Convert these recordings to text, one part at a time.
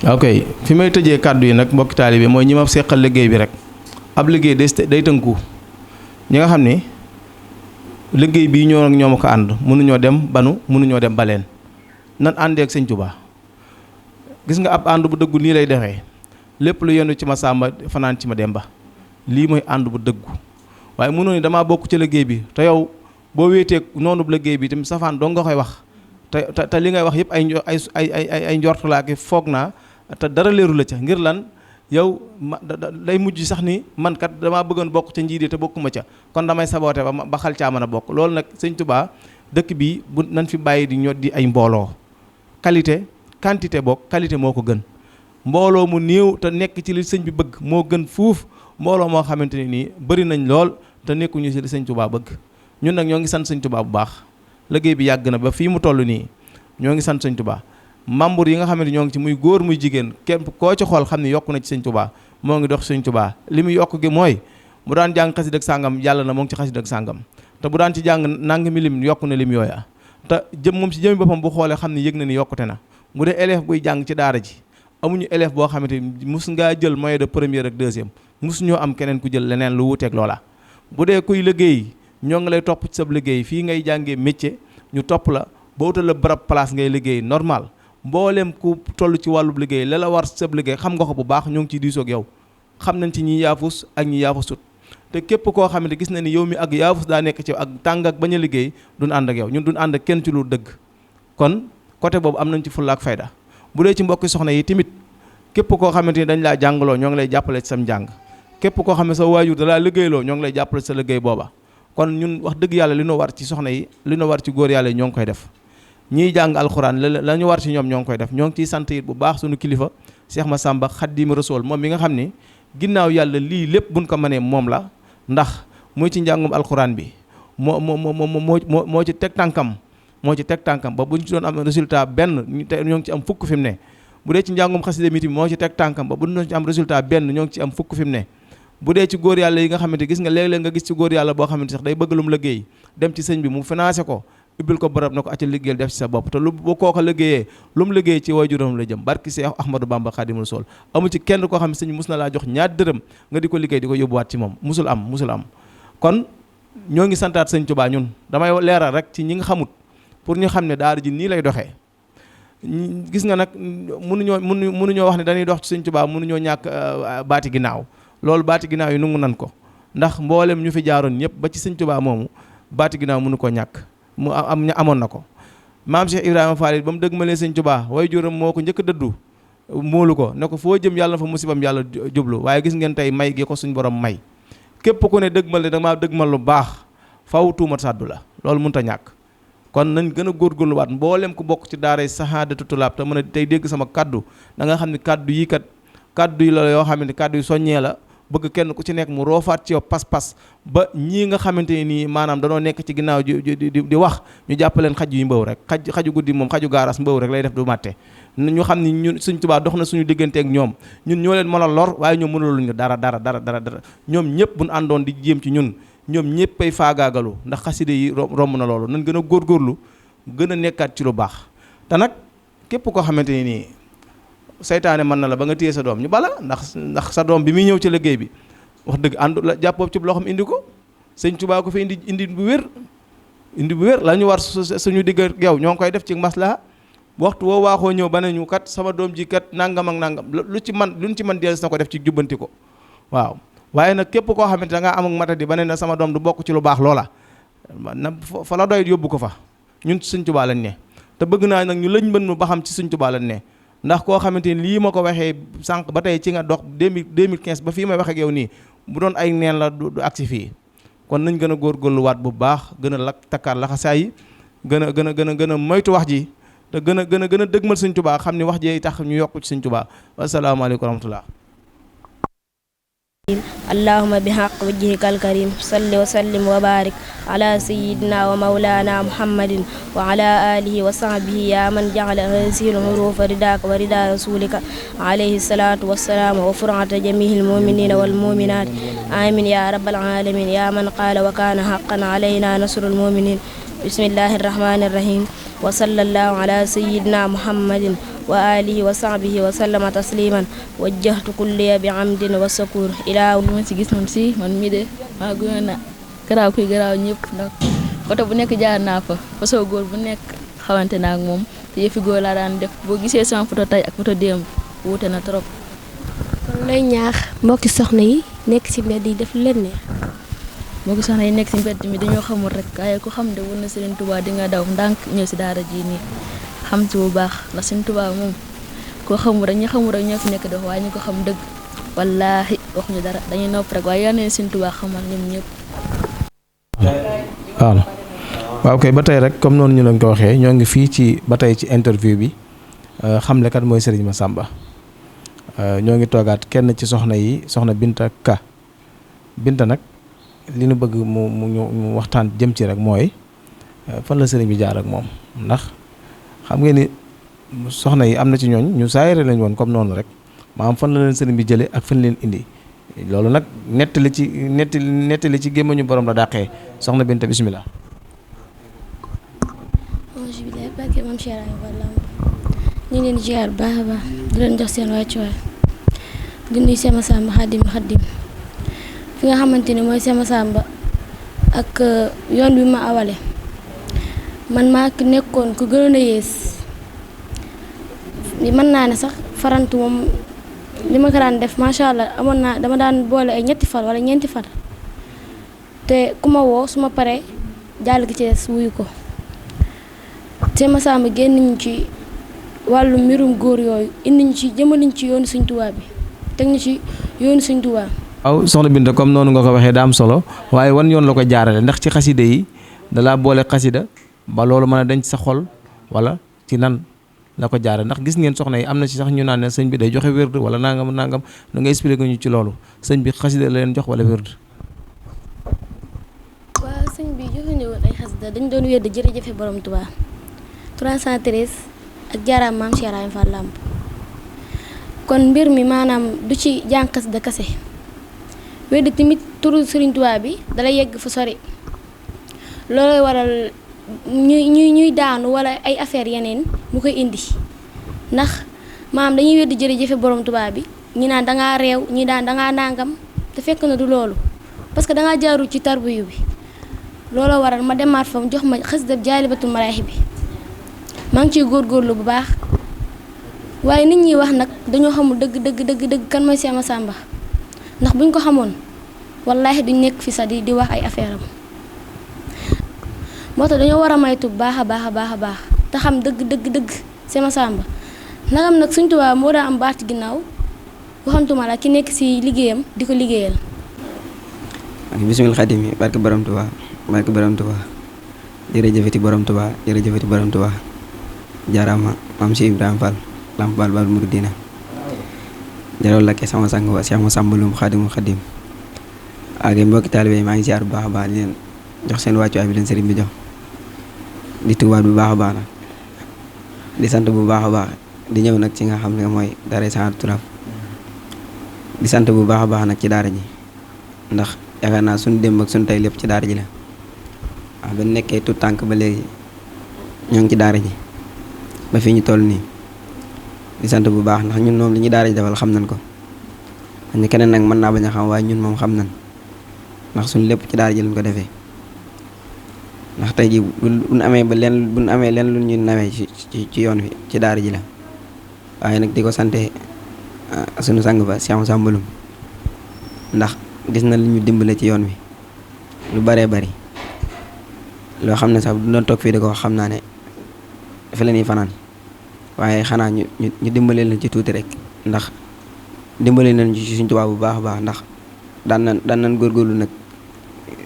ok fi may tëjee kàddu yi nag mbokki taalibe mooy ñi ma seqal liggéey bi rek ab liggéey day tënku ñi nga xam ni liggéey bii ñoo ak ñoom ko ànd mënuñoo dem banu mënuñoo dem baleen nan àndee ak sëñ Tuubaa gis nga ab ànd bu dëggu nii lay defee lépp lu yendu ci ma sàmba fanaan ci ma demba lii mooy ànd bu dëggu waaye mënoo ni damaa bokk ci liggéey bi te yow boo wéetee noonu liggéey bi tamit safaan doo nga koy wax te li ngay wax yëpp ay njort laa ki foog naa te dara leeru la ca ngir lan yow day mujj sax ni man kat damaa bëggoon bokk ca njiit yi te bokkuma ca kon damay saboote ba xal caa mën a bokk loolu nag sëñ Tuubaa dëkk bi bu nañ fi bàyyi di ñot di ay mbooloo quantité bokk qualité moo ko gën mbooloo mu néew te nekk ci li sëñ bi bëgg moo gën fuuf mbooloo moo xamante ni nii bëri nañ lool te nekkuñu ci li sëñ Tuubaa bëgg ñun nag ñoo ngi sant sëñ Tuubaa bu baax liggéey bi yàgg na ba fii mu toll nii ñoo ngi sant sëñ Tuubaa membre yi nga xamante ñoo ngi ci muy góor muy jigéen képp koo ci xool xam ne yokku na ci sëñ Tuubaa moo ngi dox sëñ Tuubaa li mu yokk gi mooy mu daan jàng xasida ak sàngam yàlla na moo ngi ci xasida ak sàngam te bu daan ci jàng nangami lim yokku na lim yooya te jëm moom ci jëmi boppam bu xoolee xam ne yëg na ni yokkute na mu dee élève buy jàng ci daara ji amuñu élève boo xamante ni mus ngaa jël moyen de première ak deuxième mus ñoo am keneen ku jël leneen lu wuuteeg loola bu dee kuy liggéey ñoo ngi lay topp ci sab liggéey fii ngay jàngee métier ñu topp la ba wutal la barab place ngay liggéey normal mboolem ku toll ci wàllub liggéey la war sab liggéey xam nga ko bu baax ñoo ngi ciy diisoog yow xam nañ ci ñi yaafus ak ñi yaafusut te képp koo xamante gis na ni yow mi ak yaafus daa nekk ci ak tàng ak bañ a liggéey duñ ànd ak yow ñun duñ ànd ak kenn ci lu dëgg kon côté boobu am nañ ci fulla ak fayda bu dee ci mbokki soxna yi tamit képp koo xamante ni dañ laa jàngaloo ñoo ngi lay jàppale ci sam njàng képp koo xam ne sa waajur da laa liggéeyloo ñoo ngi lay jàppale ci sa liggéey booba kon ñun wax dëgg yàlla li ñu war ci soxna yi li ñu war ci góor yàlla yi ñoo ngi koy def ñiy jàng alxuraan la ñu war ci ñoom ñoo ngi koy def ñoo ngi ciy sant it bu baax suñu kilifa Cheikh Massamba Xaadimu Rasuul moom mi nga xam ni ginnaaw yàlla lii lépp buñ ko mënee moom la ndax muy ci njàngum alxuraan bi moo ci teg tànkam ba bu ñu ci doon am résultat benn te ñoo ngi ci am fukk fi mu ne bu dee ci njàngum xasida miti moo ci teg tànkam ba bu ñu doon ci am résultat benn ñoo ngi ci am fukk fi mu ne bu dee ci góor yàlla yi nga xamante gis nga léeg-léeg nga gis ci góor yàlla boo xamante sax day bëgg lu mu liggéey dem ci sëñ bi mu financé ko ubbil ko bërëb na ko acca liggéeyal def ci sa bopp te lu bu kooka liggéeyee lu mu liggéey ci waajuram la jëm barki Seex Ahmadou Bamba Xaadimu Rasuul amu ci kenn koo xam ne sëñ bi mus na laa jox ñaar dërëm nga di ko liggéey di ko yóbbuwaat ci moom musul am kon ñoo ngi santaat sëñ Tuubaa ñun damay leeral rek ci ñi nga xamut pour ñu xam ne daara ji nii lay doxee gis nga nag mënuñoo wax ne dañuy dox ci sëñ Tuubaa mënuñoo ñàkk baati ginnaaw loolu baati ginnaaw yi nungu nan ko ndax mboolem ñu fi jaaroon ñëpp ba ci sëñ Tuubaa moomu baati ginnaaw mënu ko ñàkk mu amoon na ko maam Cheikh Ibrahima Fall ba mu dëgg ma lee sëñ Tuubaa way juram moo ko njëkk a dëddu moolu ko ne ko foo jëm yàlla na fa musibam yàlla jublu waaye gis ngeen tey may gi ko suñ borom may képp ku ne dëgg mal ne danga maa dëgg mal lu baax faw tuumat sàddu la loolu mënut a ñàkk kon nañ gën a góorgóorluwaat mboolem ku bokk ci daaray Sahaadatu Tulaab te mën a tey dégg sama kaddu da nga xam ne kaddu yi kat kaddu yi la yoo xamante ni kaddu yi soññee la bëgg kenn ku ci nekk mu roofaat ci yow pas-pas ba ñii nga xamante nii maanaam danoo nekk ci ginnaaw di wax ñu jàppaleen xaj yu mbëw rek xaju guddi moom xaju gaaraas mbëw rek lay def du màtte ñu xam ni ñun Sëñ Tuubaa dox na suñu diggante ak ñoom ñun ñoo leen mën a lor waaye ñoom mënuluñu dara ñoom ñëpp buñ àndoon di jéem ci ñun ñoom ñëpp ay faagaagalu ndax xaside yi romb na loolu nañ gën a góorgóorlu gën a nekkaat ci lu baax te nag képp koo xamante ni nii saytaane mën na la ba nga téye sa doom ñu bala ndax sa doom bi muy ñëw ci liggéey bi wax dëgg àndu la jàppoo ci loxoom indi ko Sëñ Tuubaa ko fi indi bu wér la ñu war suñu digg ak yow ñoo ngi koy def ci maslaha waxtu woo waaxoo ñëw ba nañu kat sama doom ji kat nangam ak nangam luñ ci mën dees na ko def ci jubbanti ko waaw waaye nag képp koo xamante da ngaa am ak matadi ba ne na sama doom du bokk ci lu baax loola na fa la doy yóbbu ko fa ñun Sëñ Tuubaa lañ ne te bëgg naa nag ñu lañ mën mu ba xam ci Sëñ Tuubaa lañ ne ndax koo xamante ni lii ma ko waxee sànq ba tey ci nga dox 2015 ba fii may wax ak yow nii bu doon ay neen la du agsi fii kon nañ gën a góorgóorluwaat bu baax gën a takkaat laxasaay yi gën a moytu wax ji te gën a dëgmal Sëñ Tuubaa xam ni wax ji tax ñu yokku ci Sëñ Tuubaa wasalaamaaleykum wa rahmatullah اللهم بحق وجهك الكريم صل وسلم وبارك على سيدنا ومولانا محمد وعلى آله وصحبه يا من جعل غسيل حروف رداك ورداء رسولك عليه الصلاة والسلام وفرعة جميع المؤمنين والمؤمنات آمين يا رب العالمين يا من قال وكان حقا علينا نصر المؤمنين بسم الله الرحمن الرحيم وصلى الله على سيدنا محمد wa alihi wa sahbihi wa sallama tasliman wajjahtu kulliya bi amdin wa sakur ilaa li ma ci gis man si man mii de maa gënoon a garaaw kuy garaaw ñëpp ndax côté bu nekk jaar naa fa façon góor bu nekk xamante naa ak moom te yëfi góor laa daan def boo gisee sama photo tey ak photo démb wuute na trop. kon lay ñaax mbokki soxna yi nekk ci mbedd yi def lu leen neex. mbokki soxna yi nekk ci mbedd mi dañoo xamul rek waaye ku xam de wër na Serigne Touba di nga daw ndànk ñëw ci daara ji nii xam ci bu baax ndax Serigne Touba moom koo xamul rek ñi xamul rek ñoo fi nekk di wax waaye ñu ko xam dëgg wallaahi waxuñu dara dañuy nopp rek waaye yal na Serigne Touba xamal ñoom ñëpp. waaw kay ba tey rek comme noonu ñu leen ko waxee ñoo ngi fii ci ba tey ci interview bi xamle kat mooy Serigne Massamba ñoo ngi toogaat kenn ci soxna yi soxna Binta Ka Binta nag li nu bëgg mu waxtaan jëm ci rek mooy fan la sëriñ bi jaar ak moom ndax xam ngeen ni soxna yi am na ci ñooñ ñu saayare lañ woon comme noonu rek maanaam fan la leen sëriñ bi jëlee ak fan leen indi loolu nag nettali ci gémmañu borom la dàqee soxna Binta bismillah. alhamdulilah barke maam Cheikh Ibrahima ñu ngi leen di ziar bu baax a baax di leen jox seen wàccuwaay di nuyu Cheikh Massamba Xadim fi nga xamante ni mooy Cheikh Massamba ak yoon bi ma awale man maa nekkoon ku gënoon a yées mën naa ne sax farantu moom li ma ko daan def macha allah amoon naa dama daan boole ay ñetti far wala ñeenti far te ku ma woo su ma paree jàll gi ci des wuyu ko Cheikh Massamba génn ñu ci wàllu mbirum góor yooyu indi ñu ci jëmaliñ ci yoonu Sëñ Tuubaa bi teg ñu ci yoonu Sëñ Tuubaa. waaw soxna Binta comme noonu nga ko waxee daa am solo waaye wan yoon la ko jaarale ndax ci xasida yi dalaa boole xasida ba loolu mën a denc sa xol wala ci nan la ko jaarale ndax gis ngeen soxna yi am na ci sax ñu naan ne sëñ bi day joxe wérd wala nangam da nga expliqué ñu ci loolu sëñ bi xasida la leen jox wala wérd. waaw sëñ bi joxe ñu woon ay xasida dañ doon wérd jërëjëfe borom Tuubaa 313 ak jaaraam maam Cheikh Ibrahima Fall Lamp kon mbir mi maanaam du ci jàng xasida kase wedd tamit turu Sëriñ Tuubaa bi dala yegg fu sori loolooy waral ñuy daanu wala ay affaire yeneen mu koy indi ndax maam dañuy wedd jërëjëfe borom Tuubaa bi ñi naan dangaa réew ñi daan dangaa nangam te fekk na du loolu parce que dangaa jaarul ci tarbiyu bi looloo waral ma demaat fa mu jox ma xasida Jaalibatul Maraaxib bi maa ngi ciy góorgóorlu bu baax waaye nit ñi wax nag dañoo xamul dëgg kan mooy Cheikh Massamba ndax buñ ko xamoon wallaahi duñ nekk fi sax di wax ay affaire am moo tax dañoo war a maytu baax a baax te xam dëgg Cheikh Massamba nagam nag Sëñ Tuubaa moo daa am baati ginnaaw waxantuma la ki nekk ci liggéeyam di ko liggéeyal. bismil xadim yi barke borom Tuubaa jërëjëfati borom Tuubaa jaaraama maam Cheikh Ibrahima Fall Lamp Baal Baal Muridina jaraw lakke sama sang wa Cheikh Massamba Loum Xaadimul Xadim ak mbokki taalibe maa ngi ziar bu baax a baax di leen jox seen wàccuwaay bi leen sëriñ bi jox di tubaat bu baax a baax nag di sant bu baax a baax di ñëw nag ci nga xam ne mooy daara Sahaadatou Touba di sant bu baax a baax nag ci daara ji ndax yaakaar naa suñu démb ak suñu tey lépp ci daara ji la waaw ba nekkee tout tànk ba léegi ñoo ngi ci daara ji ba fii ñu toll nii di sant bu baax ndax ñun moom li ñu daara ji defal xam nañ ko ñu keneen nag mën naa bañ a xam waaye ñun moom xam nañ ndax suñu lépp ci daara ji lañ ko defee ndax tey ji buñ amee leen lu ñu nawee ci yoon wi ci daara ji la waaye nag di ko sante suñu sang ba Cheikh Massamba Loum ndax gis na li ñu dimbale ci yoon wi lu baree bari loo xam ne sax bu doon toog fii di ko wax xam naa ne dafa leen yi fanaan waaye xanaa ñu dimbale leen ci tuuti rek ndax dimbale leen ci Sëñ Tuubaa bu baax a baax ndax daan nan góorgóorlu nag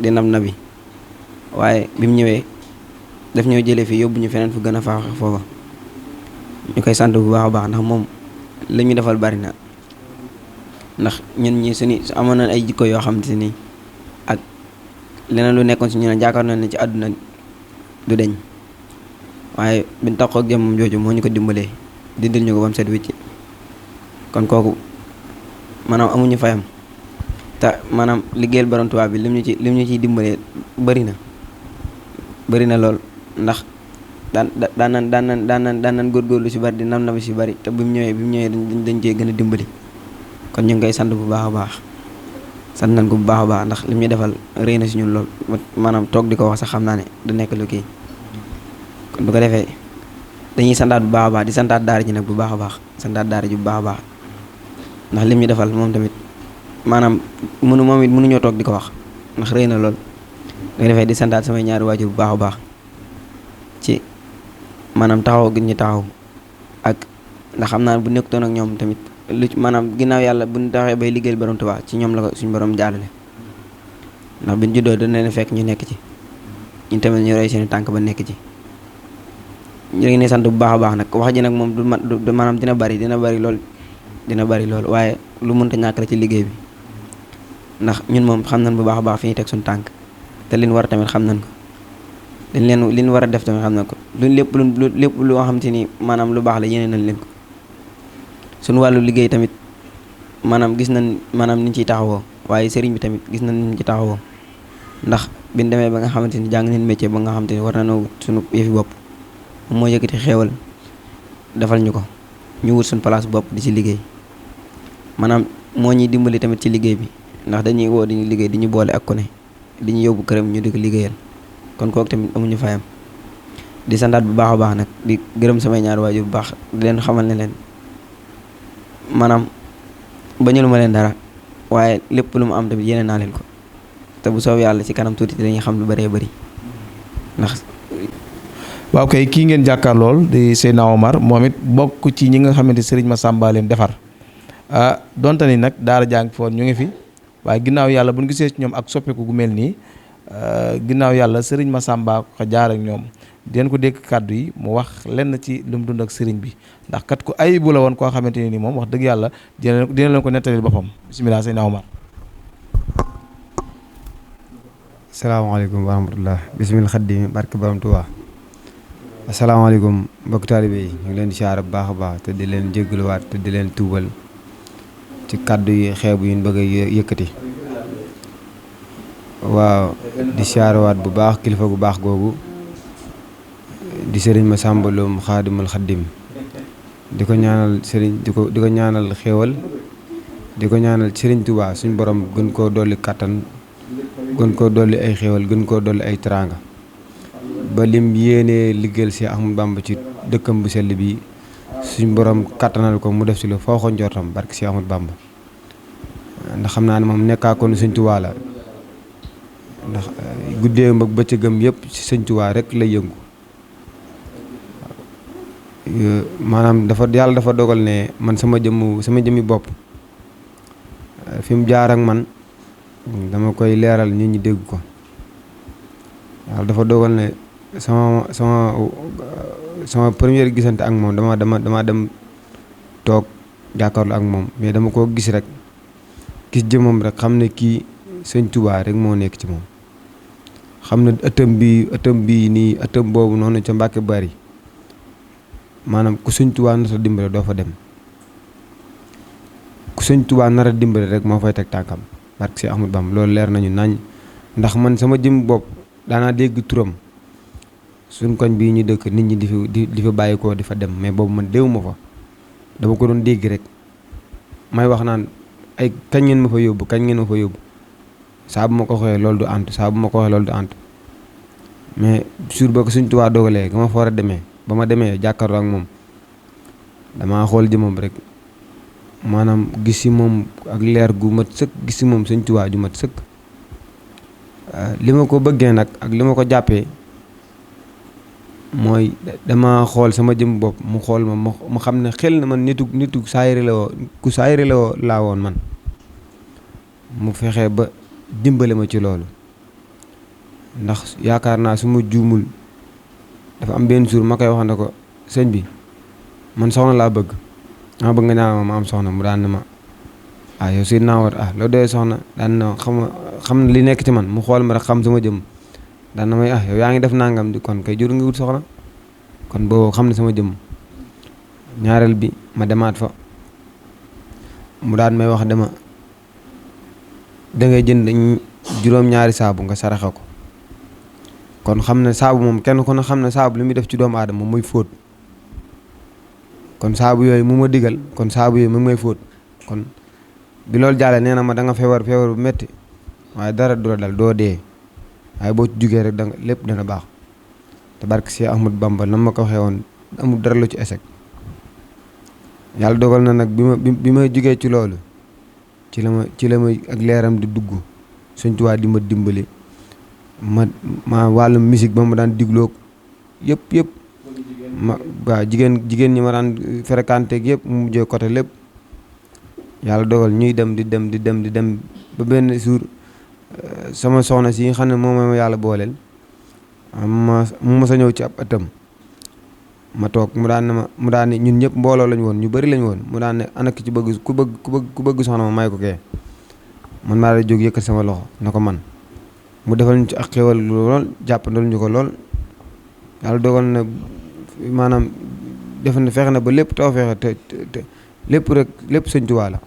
di nabi waaye bi mu ñëwee daf ñoo jëlee fii yóbbu ñu feneen fu gën a faax foofa ñu koy sant bu baax a baax ndax moom li ñu defal bari na ndax ñun ñi amoon na ay jikko yoo xam te ni ak leneen lu nekkoon si ñu ne jaakaar na ne ci àdduna du deñ waaye biñ taxoo ak jëmmam jooju moo ñu ko dimbalee dindil ñu ko ba mu set wicc kon kooku maanaam amuñu fayam te maanaam liggéeyal borom Tuubaa bi lim ñu ciy dimbalee bëri na lool ndax daan nan góorgóorlu si bari di nam si bari te bi mu ñëwee dañ cee gën a dimbali kon ñu ngi koy sant bu baax a baax sant nañ ko bu baax a baax ndax li ñu defal rëy na si ñun lool maanaam toog di ko wax sax xam naa ne du nekk lu kii kon bu ko defee dañuy santaat bu baax a baax di santaat daara ji nag bu baax a baax santaat daara ji bu baax a baax ndax lim ñu defal moom tamit maanaam moom it mënuñoo toog di ko wax ndax rëy na lool bu ko defee di santaat samay ñaari waajur bu baax a baax ci maanaam taxaw gi ñu taxaw ak ndax xam naa bu nekkutoon ak ñoom tamit lu maanaam ginnaaw yàlla bu ñu taxee bay liggéeyal borom Tuubaa ci ñoom la ko suñu borom jàllale ndax biñ juddoo dana leen fekk ñu nekk ci ñu tamit ñu roy seen tànk ba nekk ci ñu ngi ne sant bu baax a baax nag wax ji nag moom du maanaam dina bari lool waaye lu mënta ñàkk la ci liggéey bi ndax ñun moom xam nañ bu baax a baax fi ñu teg suñu tànk te liñ war a tamit xam nañ ko liñ war a def tamit xam nañ ko lépp lu nga xam te ni maanaam lu baax la yéene nañ leen ko suñu wàllu liggéey tamit maanaam gis nañ maanaam niñ ciy taxawoo waaye sëriñ bi tamit gis nañ niñ ci taxawoo ndax biñ demee ba nga xamante ni jàng nañ métier ba nga xamante ni war nañoo wut suñu yëfi bopp moo yëkkati xéewal defal ñu ko ñu wut suñu place bopp di ci liggéey maanaam moo ñuy dimbali tamit ci liggéey bi ndax dañuy woo di ñu liggéey di ñu boole ak ku ne di ñu yóbbu këram ñu di ko liggéeyal kon kooku tamit amuñu fayam di santaat bu baax a baax nag di gërëm samay ñaari waajur bu baax di leen xamal ne leen maanaam bañul ma leen dara waaye lépp lu mu am tamit yéene naa leen ko te bu soob yàlla ci kanam tuuti dañuy xam lu bëree bëri ndax. waaw kay kii ngeen jàkkaar lool di Seydina Omar moom it bokk ci ñi nga xamante Serigne Massamba leen defar donte ni nag daara jàng foon ñu ngi fi waaye ginnaaw yàlla bu ñu gisee ci ñoom ak soppeeku gu mel nii ginnaaw yàlla Serigne Massamba ko jaar ak ñoom den ko dégg kàddu yi mu wax lenn ci lu mu dund ak Serigne bi ndax kat ku ayibu la woon koo xamante ne ni moom wax dëgg yàlla dina leen ko nettalil boppam bisimilah Seydina Omar. asalaamaaleykum wa rahmatullah bismil xaddim barke borom Tuubaa. asalaamaaleykum mbokk taalibe yi ñu ngi leen di siyaare bu baax a baax te di leen jégaluwaat te di leen tuubal ci kàddu yi xeebu yu ñu bëgg a yëkkati waaw di siyaarewaat bu baax kilifa gu baax googu di sëriñ Massamba Loum xaadimul xaddim di ko ñaanal sëriñ di ko ñaanal xéewal di ko ñaanal sëriñ Tuubaa suñ borom gën koo dolli kàttan gën koo dolli ay xéewal gën koo dolli ay teraanga ba lim yéenee liggéeyal si Ahmadu Bamba ci dëkkam bu sell bi suñ borom kattanal ko mu def si lu foo ko njortam barke si Ahmadu Bamba ndax xam naa ne moom nekkaakoon Sëñ Tuubaa la ndax guddeem ak bëccëgam yëpp ci Sëñ Tuubaa rek lay yëngu maanaam yàlla dafa dogal ne man sama jëmmi bopp fi mu jaar ak man dama koy leeral nit ñi dégg ko yàlla dafa dogal ne sama première gisante ak moom dama dem toog jàkkaarloo ak moom mais dama koo gis rek gis jëmam rek xam ne kii Sëñ Tuubaa rek moo nekk ci moom xam ne ëttam bii nii ëttam boobu noonu ca Mbàkke Bari maanaam ku Sëñ Tuubaa nar a dimbale doo fa dem ku Sëñ Tuubaa nar a dimbale rek moo fay teg tànkam barke si Ahmadu Bamba loolu leer nañu nañ ndax man sama jëm bopp daanaa dégg turam suñ koñ bii ñu dëkk nit ñi di fa bàyyi ko di fa dem mais boobu man déew ma fa dama ko doon dégg rek may wax naan ay kañ ngeen ma fa yóbbu saa bu ma ko xoolee loolu du ànt mais jour ba ko Sëñ Tuubaa dogalee nga ma fa war a demee ba ma demee jàkkaarloo ak moom damaa xool jëmam rek maanaam gis si moom ak leer gu mat sëkk gis si moom Sëñ Tuubaa ju mat sëkk li ma ko bëggee nag ak li ma ko jàppee mooy dama xool sama jëm bopp mu xool ma xam ne xel na man nitu saayire la woo ku saayire la woo laa woon man mu fexe ba dimbale ma ci loolu ndax yaakaar naa su ma juumul dafa am benn jour ma koy wax ne ko sëñ bi man soxna laa bëgg dama bëgg nga ñaanal ma am soxna mu daan ne ma yow si naa war loo doyee soxna daan na xam li nekk ci man mu xool ma rek xam sama jëm daan na may yow yaa ngi def nangam di kon kay jur nga wut soxna kon boobu xam ne sama jëm ñaareel bi ma demaat fa mu daan may wax dama dangay jënd juróom-ñaari saabu nga saraxe ko kon xam ne saabu moom kenn ku ne xam ne saabu li muy def ci doomu aadama moom mooy fóot kon saabu yooyu mu ma digal kon saabu yooyu mu ngi may fóot kon bi loolu jàllee nee na ma da nga feebar bu metti waaye dara du la dal doo dee waaye boo ci jugee rek danga lépp dana baax te barke Cheikh Ahmadou Bamba na ma ko waxee woon amul dara lu ci échec yàlla dogal na nag bi ma jugee ci loolu ci la ma ak leeram di dugg Sëñ Tuubaa di ma dimbali ma wàllum musique ba ma daan digloo yëpp ma waaw jigéen ñi ma daan fréquenté ak yëpp mu mujjee côté lépp yàlla dogal ñuy dem di dem ba benn jour sama soxna si nga xam ne moom ma yàlla booleel mu ma sa ñëw ci ab ëttam ma toog mu daan ne ñun ñëpp mbooloo lañ woon ñu bari lañ woon mu daan ne ana ki ci bëgg ku bëgg soxna ma may ko kee man maa lay jóg yëkkat sama loxo na ko man mu defal ñu ci ak xéwal lool jàppandal ñu ko lool yàlla dogal na maanaam fexe na ba lépp taw fexe te lépp Sëñ Tuubaa la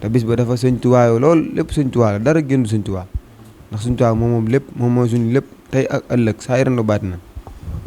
te bis ba dafa Sëñ Tuubaa lool lépp Sëñ Tuubaa la dara génn Sëñ Tuubaa ndax Sëñ Tuubaa moom lépp moom mooy suñu lépp tey ak ëllëg saa yëran lu baati na